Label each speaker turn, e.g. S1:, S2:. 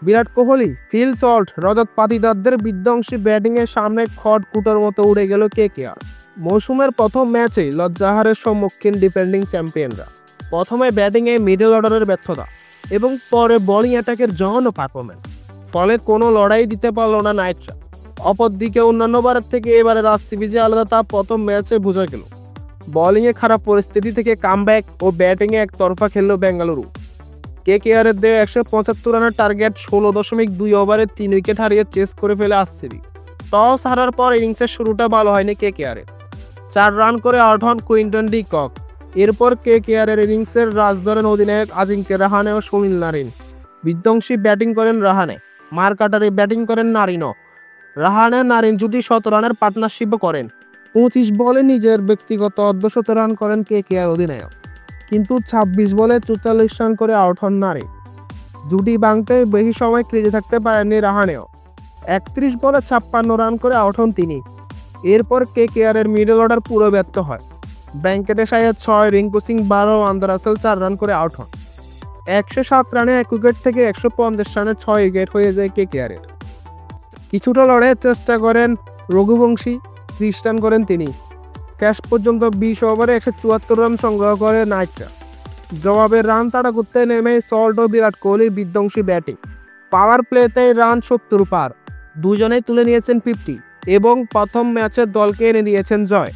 S1: Virat Kohli, Phil Salt, রজত পাতিদারদের বিধ্বংসী ব্যাটিংয়ের সামনে খড়কুটোর মতো উড়ে গেল কেকেআর। মৌসুমের প্রথম ম্যাচেই লজ্জাহারের সম্মুখীন ডিফেন্ডিং চ্যাম্পিয়নরা। প্রথমে ব্যাটিংয়ে মিডল অর্ডারের ব্যর্থতা এবং পরে বোলিং অ্যাটাকের জঘন্য পারফরম্যান্স, ফলে কোনো লড়াই দিতে পারল না নাইটরা। অপরদিকে অন্যান্য বারের থেকে এবারে আরসিবি যে আলাদা তা প্রথম ম্যাচে বোঝা গেল। বোলিংয়ে খারাপ পরিস্থিতি থেকে কামব্যাক ও ব্যাটিংয়ে একতরফা খেলল বেঙ্গালুরু। কেকেআরের দেওয়া 175 রানের টার্গেট 16.2 ওভারে 3 উইকেট হারিয়ে চেস করে ফেলে আরসিবি। টস হারার পর ইনিংসের শুরুটা ভালো হয়নি কেকেআরের। 4 রান করে আউট হন কুইন্টন ডি কক। এরপর কেকেআরের ইনিংসের রাজ ধরেন অধিনায়ক আজিঙ্ক্য রাহানে ও সুনীল নারিন। বিধ্বংসী ব্যাটিং করেন রাহানে, মারকাটারি ব্যাটিং করেন নারিনও। রাহানে নারিন জুটি 17 রানের পার্টনারশিপও করেন। 25 বলে নিজের ব্যক্তিগত অর্ধশত রান করেন কেকেআর অধিনায়ক, কিন্তু 26 বলে 44 রান করে আউট হন নারিন। জুটি ভাঙতে বেশি সময় ক্রিজে থাকতে পারেননি রাহানেও। 31 বলে 56 রান করে আউট হন তিনি। এরপর কেকেআরের মিডল অর্ডার পুরো ব্যর্থ হয়। Venkatesh Iyer 6, Rinku Singh 12, Andre Russell 4 run করে আউট হন। 107 রানে 1 উইকেট থেকে 150 রানে 6 উইকেট হয়ে যায় কেকেআরের। কিছুটা লড়াইয়ের চেষ্টা করেন রঘুবংশী, 30 রান করেন তিনি। শেষ পর্যন্ত 20 ওভারে 174 রান সংগ্রহ করে নাইটরা। জবাবে রান তাড়া করতে নেমে সল্ট ও বিরাট কোহলির বিধ্বংসী ব্যাটিং। পাওয়ার প্লেতে রান 70 পার, দুজনেই তুলে নিয়েছেন 50 এবং প্রথম ম্যাচে দলকে এনে দিয়েছেন জয়।